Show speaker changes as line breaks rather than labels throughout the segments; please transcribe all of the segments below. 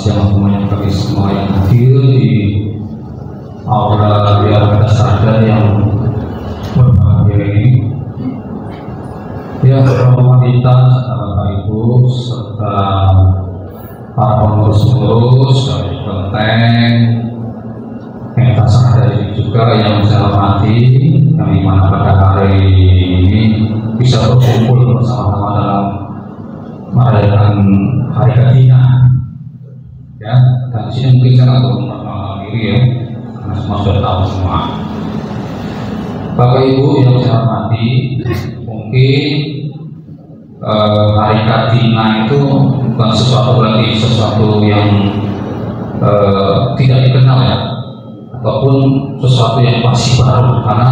siang semuanya bagi semua yang hadir di aula yang sadar yang berbahagia ini. Ya, Bapak wanita, serta Bapak Ibu, serta para pengurus-pengurus dari kelenteng yang tak sadar ini juga yang saya hormati, kami mana pada hari ini bisa berkumpul bersama-sama dalam merayakan Hari Kartini. Ya, dan di sini mungkin saya akan memperkenalkan diri ya, karena semua sudah tahu semua. Bapak Ibu yang saya hormati, mungkin Hari Kartini itu bukan sesuatu yang tidak dikenal ya, ataupun sesuatu yang masih baru, karena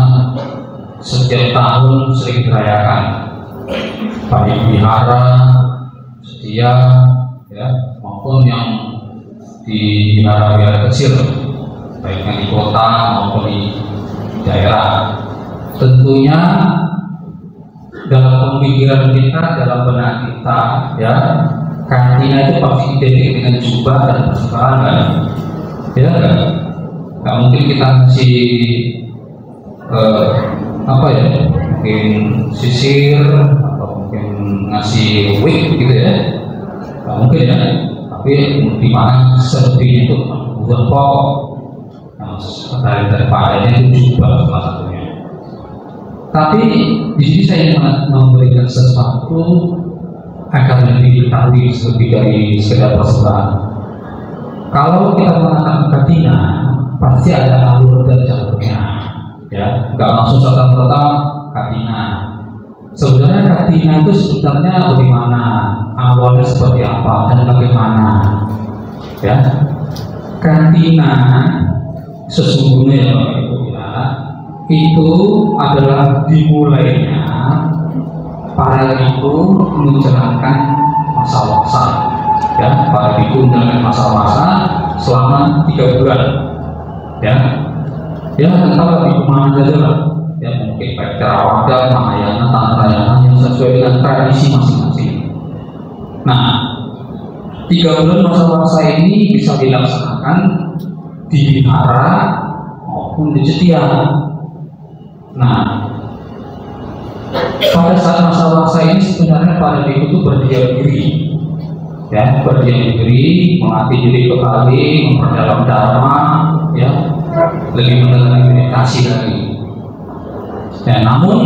setiap tahun sering dirayakan, baik di wihara, setia, ya, maupun yang di wihara-wihara kecil, baik yang di kota maupun di daerah. Tentunya dalam pemikiran kita, dalam benak kita, ya, Kartini itu pasti identik dengan jubah dan persembahan, kan? Ya, kan? Nggak mungkin kita ngasih apa ya, mungkin sisir atau mungkin ngasih wig gitu ya, nggak mungkin ya. Tapi di mana selebihnya itu kebutuhan pokok, daripadanya itu jubah salah satunya. Tapi di sini saya ingin memberikan sesuatu agar lebih diketahui lebih dari sekedar persembahan. Kalau kita mengatakan Kartini, pasti ada alur dan jalurnya, ya, nggak langsung serta-merta Kartini. Sebenarnya Kartini itu sebenarnya bagaimana, awalnya seperti apa dan bagaimana, ya. Kartini sesungguhnya ya Bapak Ibu ya, itu adalah dimulainya para biku menjalankan masa-masa, ya, para biku menjalankan masa-masa selama 3 bulan, ya, entah biku mana saja lah, ya, mungkin baik Theravada, Mahayana, Tantrayana yang sesuai dengan tradisi masing-masing. Nah, 3 bulan masa-masa ini bisa dilaksanakan di wihara maupun di setia. Nah, pada saat masa-masa ini sebenarnya para biku itu berdiam diri, ya, berdiam diri, melatih diri kembali, memperdalam dharma, ya, lebih mendalami meditasi lagi. Ya, namun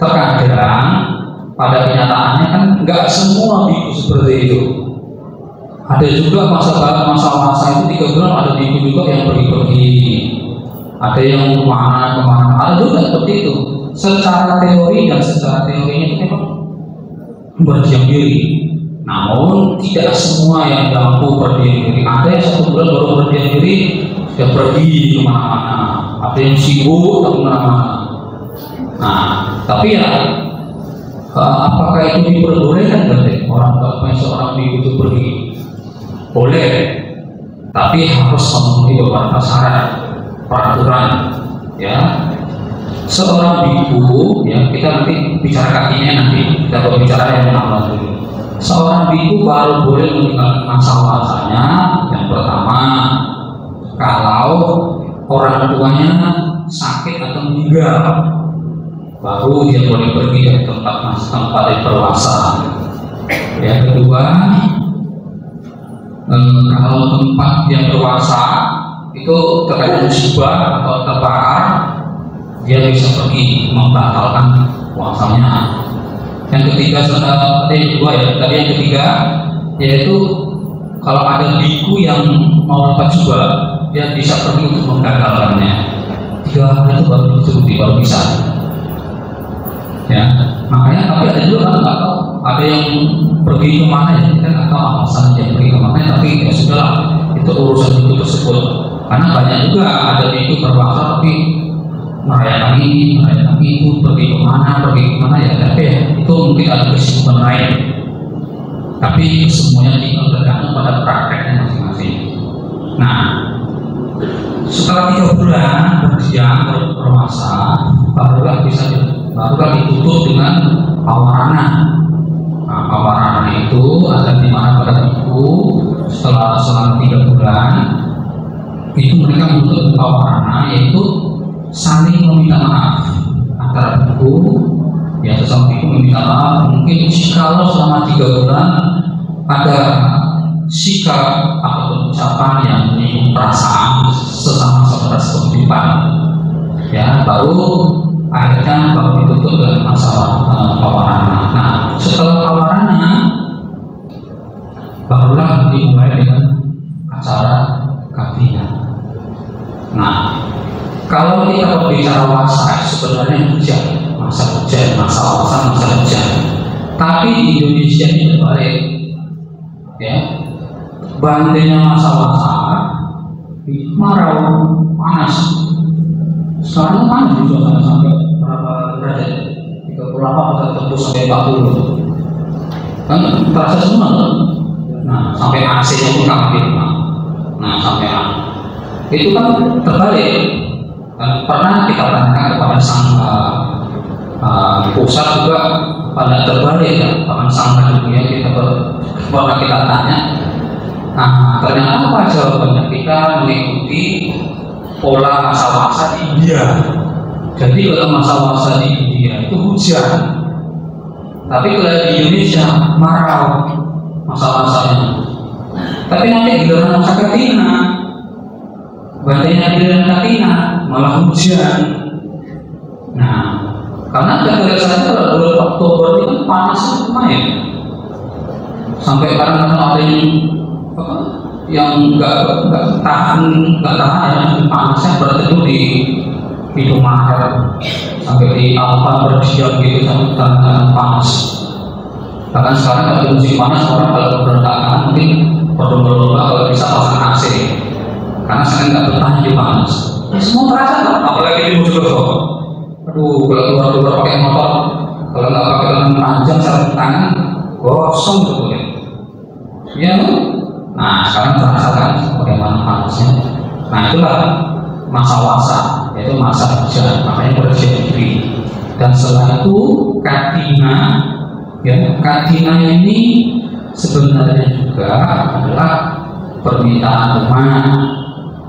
terkadang pada kenyataannya kan nggak semua biku seperti itu. Ada juga masa-masa itu 3 bulan ada biku juga yang pergi-pergi, ada yang kemana-kemana, ada juga seperti itu. Secara teori dan secara teorinya itu memang berdiam diri, namun tidak semua yang mampu berdiam diri. Ada yang 1 bulan baru berdiam diri sudah pergi kemana-mana, ada yang sibuk kemana-mana. Nah, tapi ya, apakah itu diperbolehkan? Berarti orang kalau seorang biku itu pergi, boleh, tapi harus memenuhi beberapa syarat, peraturan, ya. Seorang biku, ya, kita nanti bicara kakinya, nanti kita berbicara yang pertama dulu. Seorang biku baru boleh meninggalkan masa-masanya yang pertama kalau orang tuanya sakit atau meninggal, baru dia boleh pergi dari tempat berpuasa. Yang kedua, kalau tempat yang berpuasa itu terkait musibah atau terbakar, dia bisa pergi membatalkan puasanya. Yang ketiga, tadi yang ketiga yaitu kalau ada biku yang mau lepas juga, dia bisa pergi untuk menggagalkannya. 3 hal itu baru dicukupi, baru bisa. Ya, makanya tapi ada juga kan nggak tahu, ada yang pergi kemana ya, kita nggak tahu alasan dia pergi kemana, tapi ya sudahlah, itu urusan biku tersebut. Karena banyak juga ada biku berpuasa tapi merayakan ini, merayakan itu, pergi kemana ya, tapi ya, itu mungkin ada kesibukan lain. Tapi semuanya tinggal tergantung pada prakteknya masing-masing. Nah, setelah 3 bulan berdiam berpuasa, barulah ditutup dengan pawarana. Nah, pawarana itu ada di mana pada biku setelah selama 3 bulan itu mereka membentuk warna, yaitu saling meminta maaf antara biku, ya sesama biku meminta maaf. Mungkin jikalau selama 3 bulan ada sikap atau ucapan yang menyinggung perasaan sesama saudara sekutipan, ya baru akhirnya baru ditutup dengan masalah pewarana. Nah, setelah pewarana barulah dimulai dengan acara katina. Nah, kalau kita berbicara wasa sebenarnya hujan, masa hujan, masa wasa, masa hujan. Tapi di Indonesia ini terbalik, ya. Bandingnya masa wasa, marau, panas. Sekarang panas di suasana sampai berapa derajat? 38 atau sampai 40. Kan terasa semua kan? Nah, sampai AC-nya pun kami rumah. Nah, sampai itu kan terbalik. Dan pernah kita tanyakan kepada sang pusat juga pada terbalik ya, bahkan sang dunia pernah kita tanya. Nah, ternyata apa jawabannya? Kita mengikuti pola masa wasa di India. Jadi kalau masa wasa di India itu hujan, tapi kalau di Indonesia marau masa wasanya. Tapi nanti giliran masa katina, bandingnya giliran katina malah hujan. Nah, karena kita saja kalau bulan Oktober itu kan panasnya lumayan, sampai kadang-kadang ada yang nggak tahan ya, panasnya berteduh di Maret sampai di Alfa berdiam gitu sampai tangan panas. Bahkan sekarang kalau musim panas orang kalau berantakan mungkin berlomba-lomba kalau bisa pasang AC, karena saya nggak bertahan di panas. Semua terasa kan? Apalagi di Mojokerto. Aduh, kalau keluar pakai motor, kalau nggak pakai lengan panjang sarung tangan gosong gitu ya. Ya, nah sekarang terasa kan bagaimana panasnya. Nah itulah masa wasa, yaitu masa hujan, makanya bersiap diri. Dan setelah itu katina, ya katina ini sebenarnya juga adalah permintaan umat,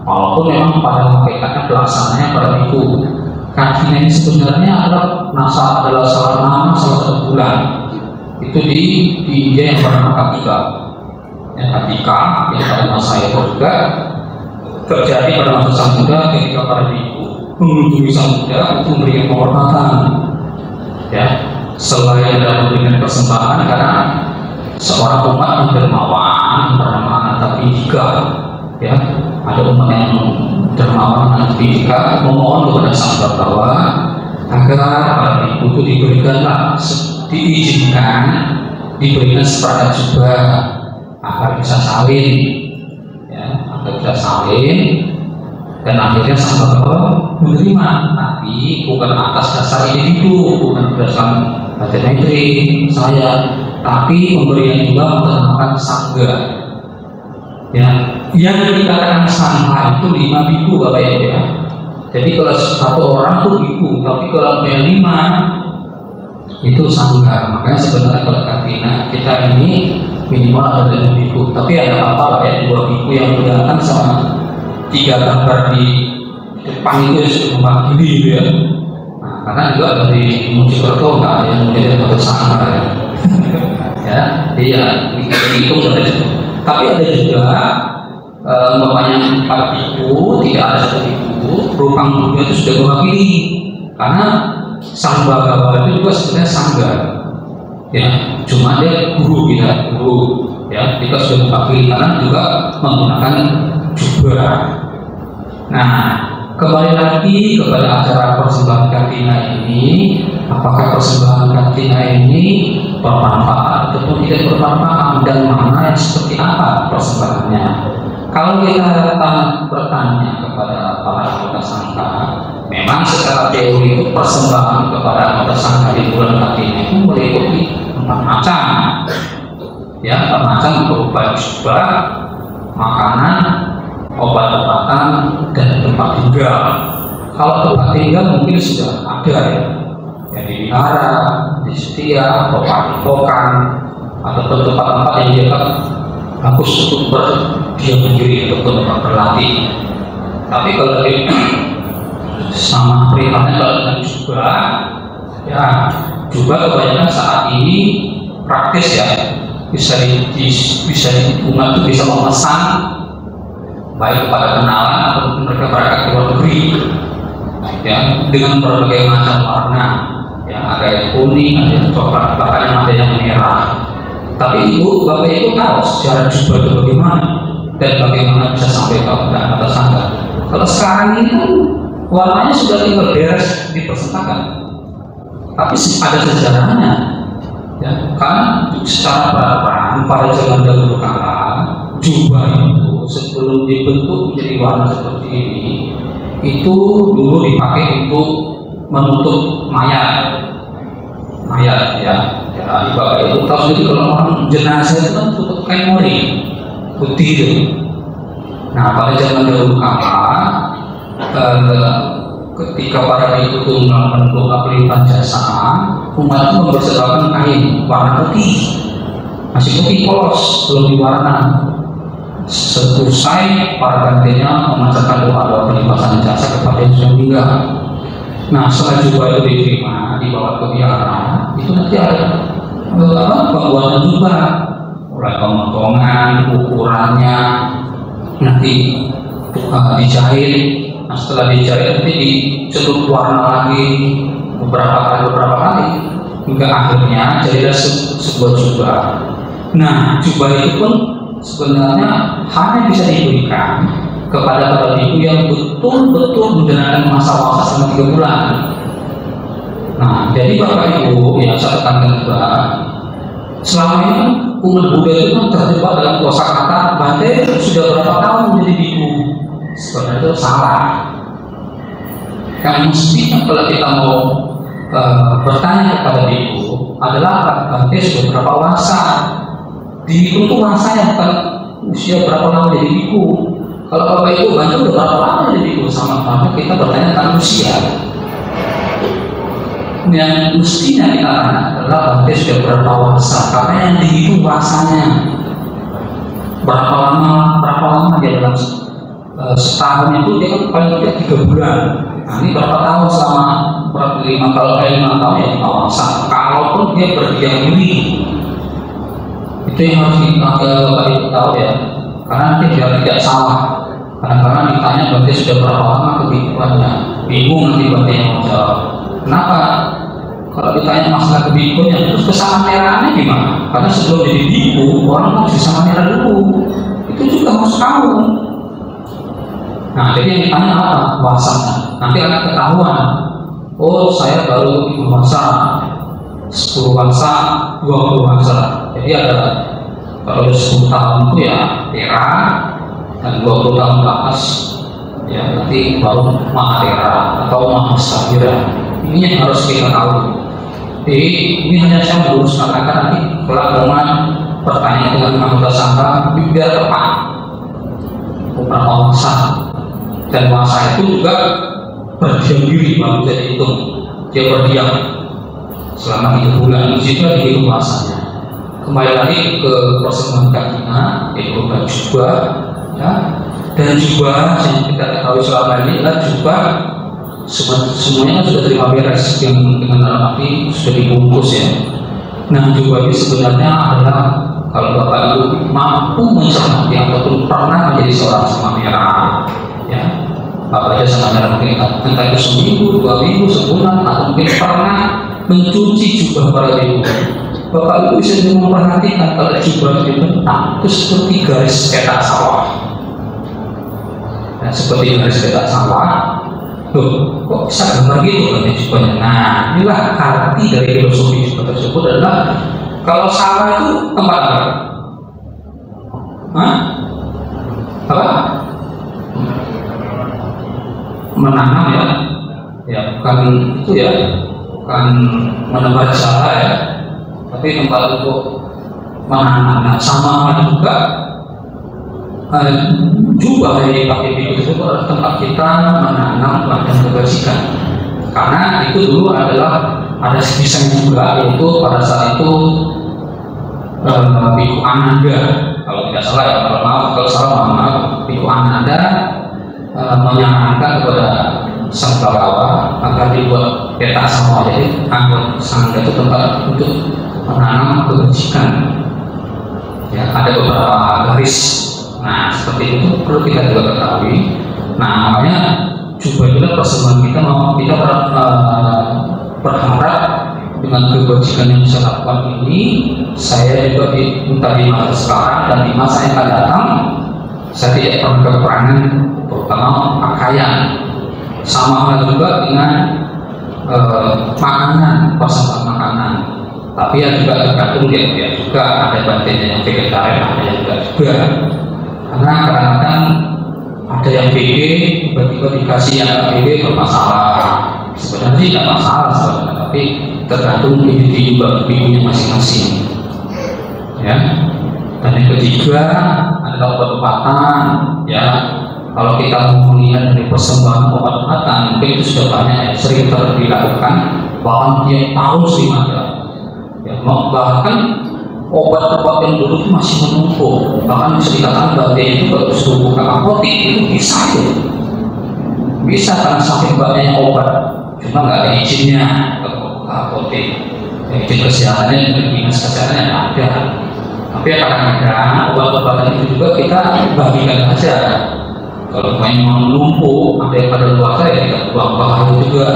walaupun memang pada hakikatnya pelaksananya pada minggu. Katina ini sebenarnya adalah salah satu bulan. Itu di India yang bernama Kartika. Yang Kartika yang pada masa itu juga terjadi pada masa Sang Buddha ketika para biku mengunjungi Sang Buddha untuk memberikan penghormatan. Ya, selain ada memberikan persembahan karena seorang umat yang dermawan bernama Anantapindika, ya ada umat yang dermawan Anantapindika memohon kepada Sang Bagawa agar para biku itu diberikan seperangkat jubah agar bisa salin, ya agar bisa salin. Dan akhirnya Sang Bagawa menerima, tapi bukan atas dasar individu, bukan berdasarkan Bhante Maitri saya, tapi pemberian juga menggunakan sangga. Ya, yang dikatakan sangha itu 5 biku Bapak Ibu ya. Jadi kalau satu orang itu biku, tapi kalau ada 5 itu sangga. Makanya sebenarnya kalau katina kita ini minimal ada 2 biku, tapi ada apa ya 2 biku yang berdatang sama 3 gambar di depan itu mewakili gitu ya. Nah, karena juga dari Mojokerto nggak ada yang menjadi satu sangga ya. Ya, iya itu dari situ. Tapi ada juga namanya 4 biku, tidak ada 1 biku, rupang Buddha itu sudah mewakili, karena Sang Bagawa itu juga sebenarnya sangga, ya, cuma dia guru ya, kita sudah mewakili karena juga menggunakan jubah. Nah, kembali lagi kepada acara persembahan katina ini, apakah persembahan katina ini bermanfaat ataupun tidak bermanfaat, dan mana yang seperti apa persembahannya? Kalau kita bertanya kepada para anggota sangka, memang secara teori itu persembahan kepada anggota sangka di bulan katina itu meliputi 4 macam, ya 4 macam berupa jubah, makanan, obat-obatan, dan tempat tinggal. Kalau tempat tinggal mungkin sudah ada ya di wihara, di setia, atau padepokan, atau tempat-tempat yang dianggap bagus untuk berdiam diri ataupun berlatih. Tapi kalau sama perintahnya kalau dengan juga, ya juga kebanyakan saat ini praktis ya, bisa umat itu bisa memesan baik kepada kenalan ataupun mereka berangkat ke luar negeri ya dengan berbagai macam warna ya, ada yang kuning, ada yang coklat, bahkan ada yang merah. Tapi ibu bapak itu tahu secara jubah itu bagaimana dan bagaimana bisa sampai ke atas tangga. Kalau sekarang ini kan warnanya sudah tinggal beres dipersembahkan, tapi ada sejarahnya ya, kan secara peradaban pada zaman dahulu kala jubah itu sebelum dibentuk menjadi warna seperti ini itu dulu dipakai untuk menutup mayat ya bapak itu tahu sendiri kalau orang jenazah itu kan tutup kain mori putih itu. Nah pada zaman dahulu kala ketika para itu melakukan doa pelimpahan jasa, umat itu mempersembahkan kain warna putih, masih putih polos, belum diwarna. Selesai para gantinya memanjatkan doa pelimpahan jasa kepada yang sudah meninggal. Nah setelah jubah itu diterima dibawa ke biara, itu nanti ada pembuatan jubah, mulai pemotongan, ukurannya, nanti dijahit. Nah, setelah dijahit nanti dicelup warna lagi beberapa kali hingga akhirnya jadilah sebuah jubah. Nah jubah itu pun sebenarnya hanya bisa diberikan kepada para ibu yang betul-betul menjalankan masa-masa selama 3 bulan. Nah jadi bapak ibu yang saya tekankan juga, selama ini umat Buddha itu kan terjebak dalam kosakata Bante sudah berapa tahun menjadi biku. Sebenarnya itu salah. Yang mestinya kalau kita mau bertanya kepada biku adalah Bante sudah berapa wasa. Biku itu wasanya bukan usia berapa lama jadi biku. Kalau bapak ibu Bante udah berapa lama jadi biku, sama kita bertanya tentang usia. Yang mestinya kita tanya adalah Bante sudah berapa wasa, karena yang dihitung wasanya berapa lama dia dalam setahun itu dia kan paling tidak 3 bulan. Nah ini berapa tahun selama berapa 5 tahun ya 5 wasa. Kalaupun dia berdiam diri, itu yang harus kita bapak ibu tahu ya, karena nanti biar tidak salah. Kadang-kadang ditanya Bante sudah berapa lama kebikuannya, bingung nanti Bante yang menjawab. Kenapa? Kalau ditanya masalah kebikuannya, terus kesamaneraannya gimana? Karena sebelum jadi biku, orang harus bisa merah dulu. Itu juga harus tahu. Nah, jadi yang ditanya apa? Puasanya. Nanti akan ketahuan. Oh, saya baru puasa 10 puasa, 20 puasa. Jadi ada kalau 10 tahun itu ya tera, dan 20 tahun ke atas ya nanti baru mahatera atau mahasabira. Ini yang harus kita tahu. Jadi ini hanya saya meluruskan agar nanti pelajaran pertanyaan dengan anggota sangka biar tepat beberapa masa, dan masa itu juga berdiam diri baru bisa dihitung. Dia berdiam selama 3 bulan, di situ dihitung masanya. Kembali lagi ke persembahan kakinya, yaitu juga ya, dan juga yang kita ketahui selama ini adalah juga semuanya sudah terima beres dengan dalam arti sudah dibungkus ya. Nah juga ini sebenarnya adalah kalau bapak ibu mampu mencermati ataupun pernah menjadi seorang sama merah ya, bapak aja sama merah mungkin entah itu seminggu, 2 minggu, sebulan, atau mungkin pernah mencuci jubah para ibu. Bapak ibu bisa memperhatikan kalau jubah dibentang itu seperti garis petak sawah. Nah seperti garis petak sawah. Loh, kok bisa gambar gitu kan jubahnya? Nah, inilah arti dari filosofi jubah tersebut adalah kalau sawah itu tempat apa? Hah? Apa? Menanam ya? Ya bukan itu ya, bukan menebar jala ya, tapi tempat untuk menanam. Nah, sama juga jubah yang dipakai biku itu adalah tempat kita menanam dan kebersihan. Karena itu dulu adalah ada sebisanya juga, yaitu pada saat itu biku Ananda kalau tidak salah ya, kalau salah maaf. Itu Anda menyarankan kepada sang bawawa agar dibuat peta sawah. Jadi angkut sangga itu tempat untuk menanam kebajikan. Ya, ada beberapa garis. Nah, seperti itu perlu kita juga ketahui. Nah, makanya coba persembahan kita berharap dengan kebajikan yang saya lakukan ini, saya juga entah di masa sekarang dan di masa yang akan datang, saya tidak pernah kekurangan terutama pakaian. Sama hal juga dengan makanan, persembahan makanan. Tapi ya juga tergantung dia juga ada bagian yang vegetarian, ada yang juga. Karena kadang-kadang ada yang VG, tiba-tiba dikasih yang VG bermasalah. Sebenarnya tidak masalah sebenarnya, tapi tergantung individu ibunya masing-masing. Ya. Dan yang ketiga adalah obat-obatan. Ya, kalau kita mau melihat dari persembahan obat-obatan, mungkin itu sudah banyak yang sering dilakukan, bahkan dia tahu sih ada. Ya, bahkan obat-obat yang dulu itu masih menumpuk, bahkan bisa dikatakan bagian itu bagus untuk buka apotek itu bisa tuh, bisa karena saking banyaknya obat, cuma nggak ada izinnya ke apotek, ya, izin kesehatannya dari dinas kesehatannya ada. Tapi ya kadang-kadang obat-obatan itu juga kita bagikan saja. Kalau memang menumpuk, ada yang pada luar saya kita buang bahaya juga.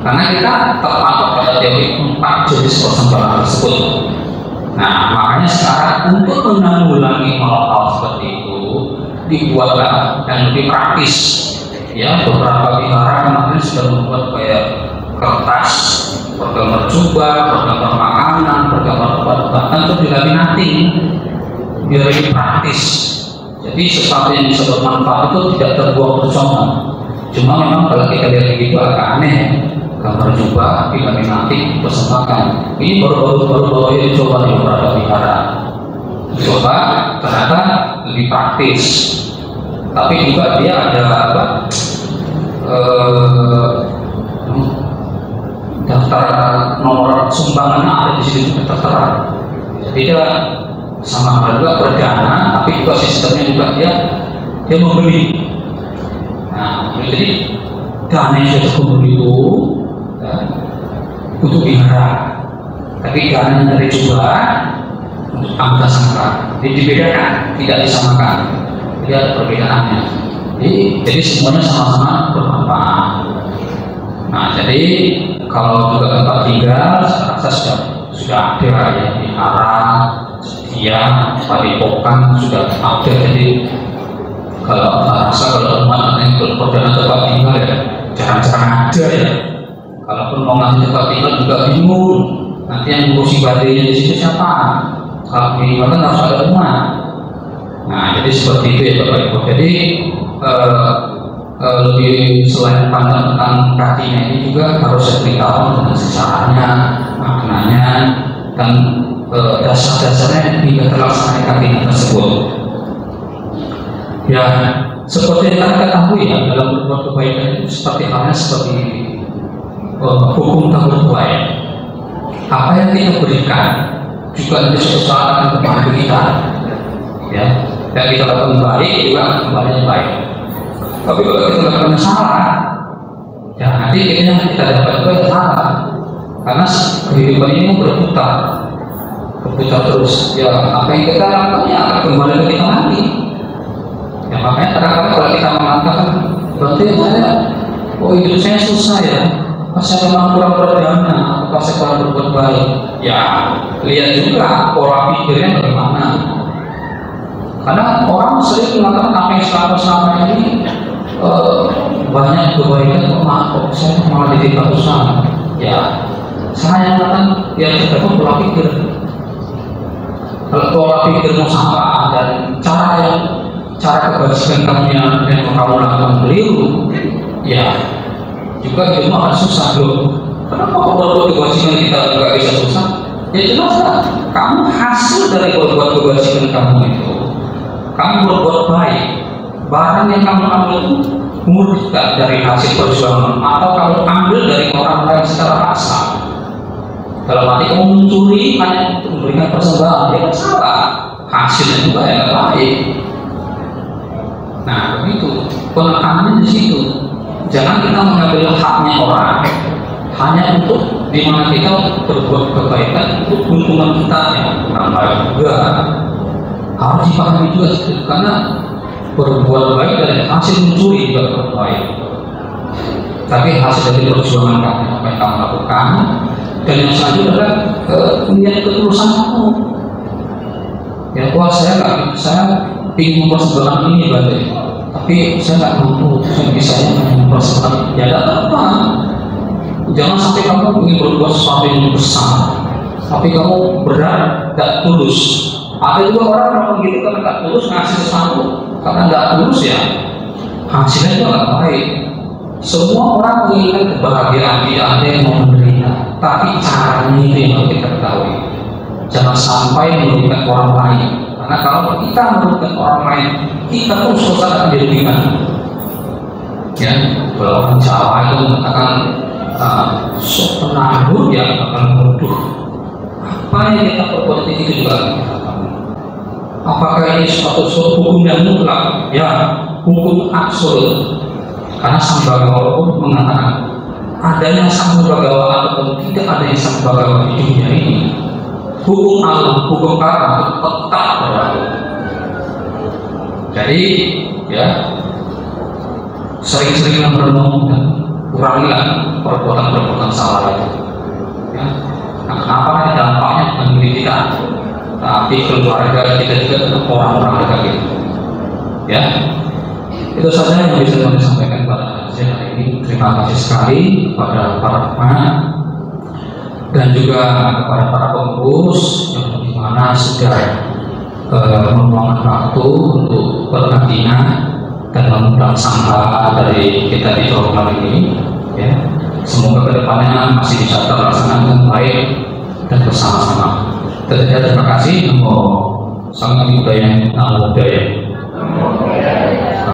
Karena kita terpatok pada teori 4 jenis persembahan tersebut. Nah, makanya sekarang untuk menanggulangi hal-hal seperti itu dibuatlah yang lebih praktis. Ya, beberapa wihara kemarin sudah membuat kayak kertas bergambar jubah, bergambar makanan, bergambar obat-obatan untuk dilaminating biar lebih praktis. Jadi sesuatu yang bisa bermanfaat itu tidak terbuang percuma. Cuma memang kalau kita lihat begitu agak aneh. Gambar jubah dilaminating persembahkan. Ini baru ini coba di beberapa wihara. Coba ternyata lebih praktis. Tapi juga dia ada apa? Daftar nomor sumbangannya ada di sini juga tertera. Jadi dia sama juga berdana, tapi juga sistemnya juga dia membeli. Nah, jadi dana yang sudah kumpul itu ya, untuk wihara, tapi dana yang dari jubah untuk anggota sangka. Jadi dibedakan, tidak disamakan. Jadi ada perbedaannya. Jadi semuanya sama-sama bermanfaat. Nah, jadi kalau juga tempat tinggal, saya rasa sudah ada ya, wihara, setia, padepokan sudah ada. Jadi kalau rasa kalau umat yang berperdana tempat tinggal ya jarang-jarang ada ya. Kalaupun mau ngasih tempat tinggal juga bingung. Nanti yang ngurusi badainya di situ siapa? Kalau di kan harus ada umat. Nah, jadi seperti itu ya Bapak Ibu. Jadi lebih selain pandang tentang kakinya ini juga harus saya beritahu dengan sejarahnya, maknanya, dan dasar-dasarnya hingga terlaksana kakinya tersebut. Ya, seperti yang kita ketahui ya, dalam berbuat kebaikan itu seperti halnya seperti hukum tambur tuai. Apa yang kita berikan juga nanti suatu saat akan kembali ke kita. Ya, yang kita lakukan baik juga akan kembali yang baik. Tapi kalau kita lakukan salah, ya nanti kita dapat juga salah. Karena kehidupan ini berputar terus. Ya, apa yang kita lakukan ya akan kembali ke kita lagi. Ya, makanya kadang-kadang kalau kita mengatakan berarti saya, hidup saya susah ya, saya memang kurang berdana, apakah saya kurang berbuat baik? Ya, lihat juga pola pikirnya bagaimana. Karena orang sering mengatakan apa yang selama ini banyak kebaikan, kok saya malah ditimpa usaha. Ya, saya mengatakan ya tergantung pola pikir. Kalau pola pikirmu salah dan cara kebajikan kamu yang kamu lakukan keliru, ya juga hidupmu akan susah loh. Kenapa kalau kebajikan kita juga bisa susah? Ya jelas lah, kamu hasil dari berbuat kebajikan kamu itu. Kamu berbuat baik, barang yang kamu ambil itu murni dari hasil perjuangan atau kamu ambil dari orang lain secara paksa. Kalau nanti kamu mencuri hanya untuk memberikan persembahan, ya kan salah. hasilnya juga ya baik. Nah begitu penekanannya di situ. Jangan kita mengambil haknya orang hanya untuk dimana kita berbuat kebaikan untuk keuntungan kita yang kurang baik juga. Harus dipahami juga karena berbuat baik dari hasil mencuri juga berbuat baik. Tapi hasil dari perjuangan kamu apa yang kamu lakukan dan yang selanjutnya adalah niat ketulusan kamu. Ya, wah saya ingin mempersembahkan ini berarti, tapi saya nggak mampu, saya bisa mempersembahkan. Ya tidak apa. Jangan sampai kamu ingin berbuat sesuatu yang besar, tapi kamu berat, tidak tulus. Ada juga orang begitu karena nggak tulus ngasih sesuatu, karena nggak tulus ya hasilnya juga nggak baik. Semua orang menginginkan kebahagiaan, tidak ada yang mau menderita, tapi caranya itu yang harus kita ketahui. Jangan sampai merugikan orang lain, karena kalau kita merugikan orang lain, kita pun susah akan dirugikan. Ya, kalau orang Jawa itu mengatakan sok penangguh yang akan menuduh. Apa yang kita perbuat itu juga. Apakah ini suatu hukum yang mutlak? Ya, hukum absolut. Karena Sang Bhagawa pun mengatakan adanya Sang Bhagawa ataupun tidak adanya Sang Bhagawa di dunia ini, hukum Allah, hukum karma tetap berlaku. Jadi ya sering-seringlah merenung dan kurangilah perbuatan-perbuatan salah itu. Ya. Nah, kenapa dampaknya bukan diri kita, tapi keluarga kita juga tetap orang-orang dekat kita. Ya, itu saja yang bisa kami sampaikan pada siang hari ini. Terima kasih sekali kepada para teman dan juga kepada para pengurus yang dimana sudah meluangkan waktu untuk berkajian dan mengundang sangka dari kita di program ini. Ya, semoga kedepannya masih bisa terlaksana dengan baik dan bersama-sama. Terima kasih. Sangat budaya, budaya.